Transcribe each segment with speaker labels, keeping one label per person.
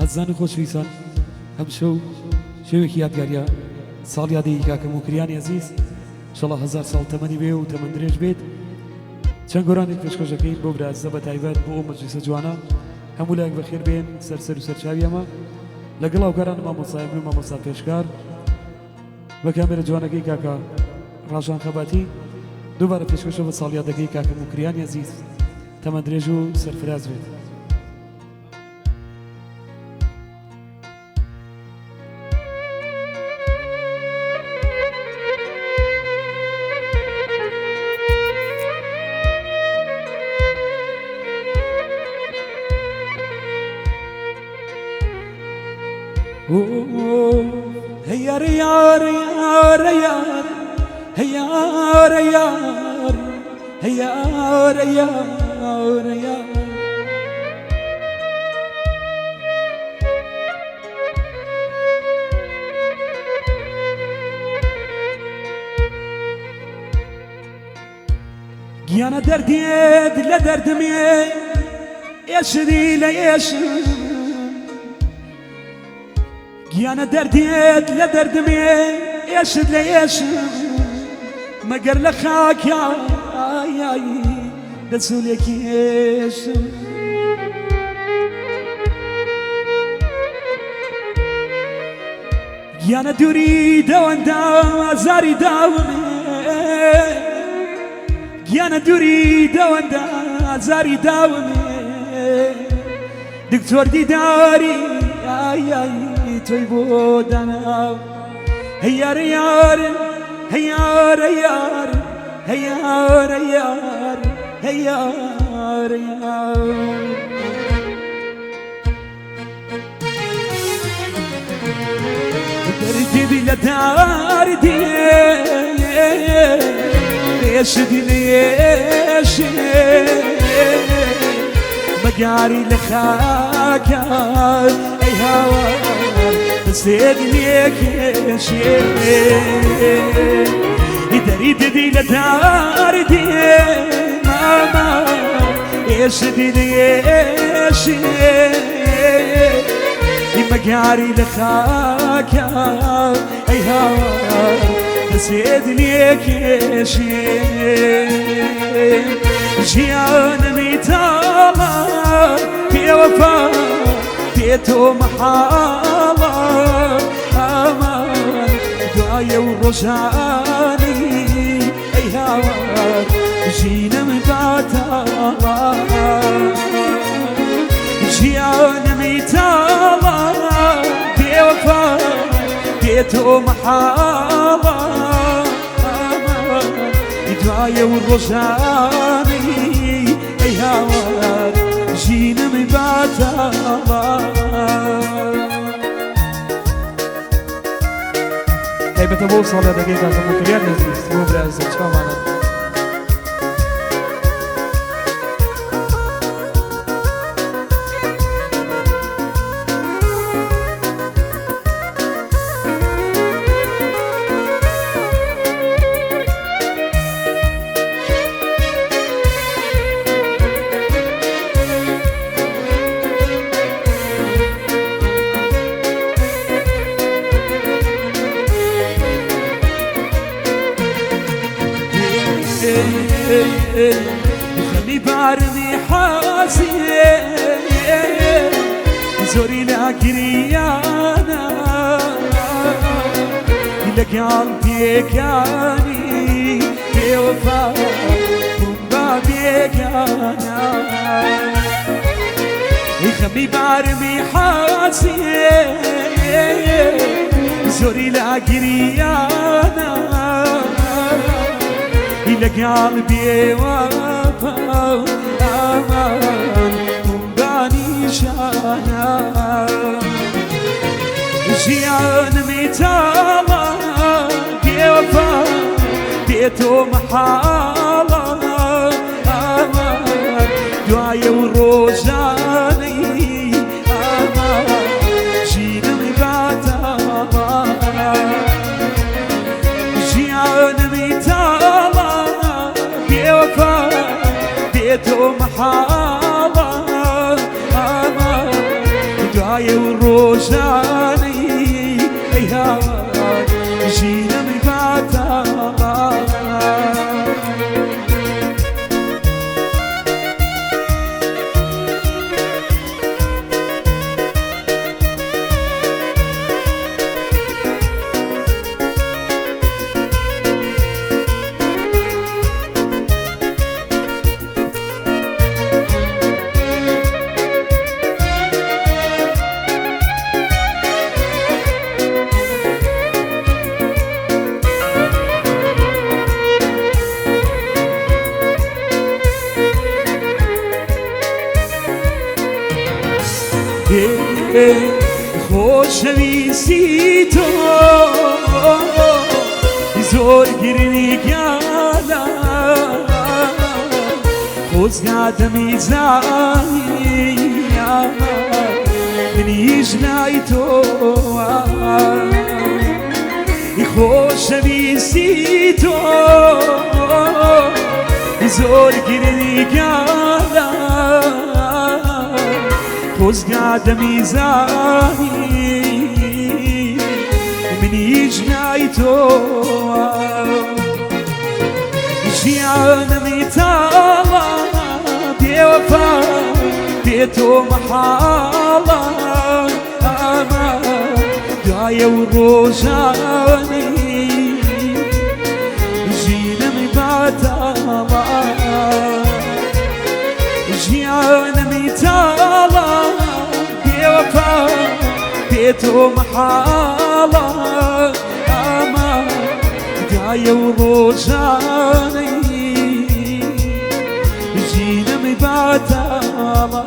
Speaker 1: هەزان خۆشویستان ئەم شەو شەوێکی یادگاریە ساڵ یادەیەکی کاکەم و کریانی عەزیز انشەڵڵا 1000 ساڵ تەمەنی بێ و تەمەن درێژ بێت. چەند گۆرانێک پێشکەشەکەین بۆ برازە بە تایبەت بۆ ئەو مەجلیسە جوانە هەموو لایەک بەخێر بێن سەر و سەرچاوی ئەمە لەگەڵ هاوکاران مامۆسای من و مامۆستا پێشکار بە کامێرە جوانەکەی کاکە ڕاژان خەباتی دووبارە پێشکەشە بە ساڵ یادەکەی کاکەم و کریانی عەزیز تەمەن درێژ و سەرفراز بێت.
Speaker 2: هيار يار يار يار هيار يار هيار يار يار يانا درديد لدردمي يشري ليشري يانا درديت لدردمي يشد ليشد مقر لخاك يا دسولك يشد يانا دوري دوان داوم زاري داومي يانا دوري دوان دا زاري داومي دكتور دي داري توي بودنا هيار يار هيار يار هيار يار هيار يار دردي بلا دردي ليش دي ليش مقاري لخاك اي هوا نسيت ليك شيء يدري دي لداردي ماما ايش دي ليش مقاري لخاك اي هوا نسيت ليك شيء جيان ميتاما في وفا بيتو محالا امان دعايا ورجاني اي هوا جينا مباتالا جيان ميتاما في وفا بيتو محالا امان دعايا ورجاني اي هوا جينا مباتالا
Speaker 1: تایبەتە بۆ ساڵ یادەکەی کاکەم و کریانی عەزیز بۆ برازە چاوانە
Speaker 2: خلي بارمي حاسي زوري لاكريانا لك عمتي كاني بوفا من بابي كانا خلي بارمي حاسي زوري لاكريانا لك قلبي وفا امان تنباني شانا جيان ميتاما بيوفا بيتو محالا امان دعايا وروجاني امان جينا مباتاما جيان ميتاما بيتو محالا دوای و ڕۆژانەی ئەی هاوار ژینەمی باتاڵان خۆشەویستی تۆ زۆر گرنگیانە خۆزگاتەمی زانی منیش لای تۆ خۆشەویستی تۆ زۆر گرنگیانە خۆزگاتەمی زانی منیش لای تۆ ژیانەمی تاڵە بێوەفا بێ تۆ مەحاڵە ئەمە دوایە و ڕۆژانەی ژینەمی باتاڵە ژیانەمی تاڵە بێوەفا بێ تۆ مەحاڵە ئەمە دوایە و ڕۆژانەی ژینەمی باتاڵە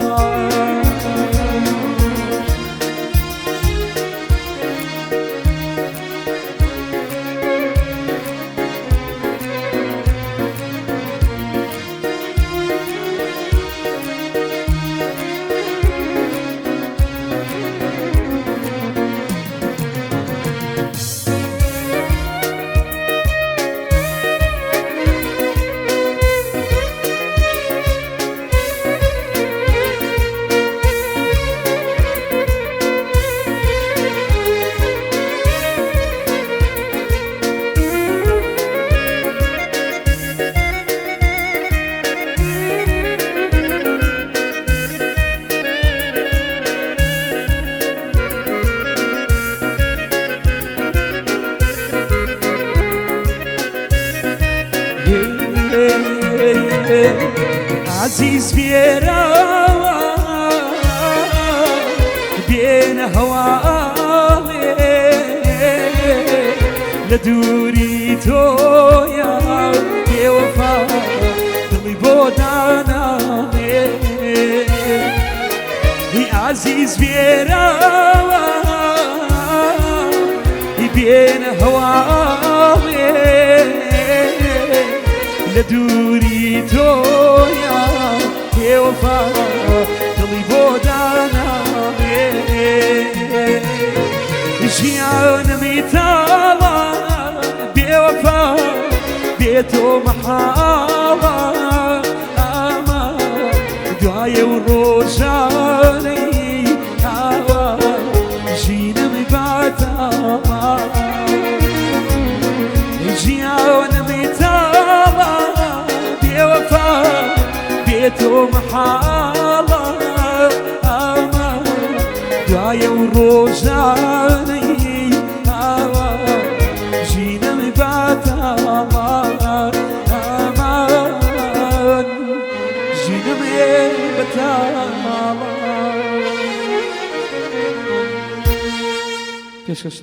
Speaker 2: عزیز بیراوە بێنە هەواڵێ لە دووری تۆیە بێوەفا دڵی بۆ داناڵێ عزیز بیراوە بێنە هەواڵێ لە دووری تۆیە بێوەفا دڵی بۆ داناڵێ ژیانەمی تاڵە بێوەفا بێ تۆ مەحاڵە ئەمە دوایە و ڕۆژانەی ئاوا ژینەمی باتاڵە ژیانەمی تاڵە بێوەفا بێ تۆ مەحاڵە ئەمە دوایە و ڕۆژانەی ئاوا ژینەمی باتاڵە ئەمان ژینەمی بەتاڵە پێشکەش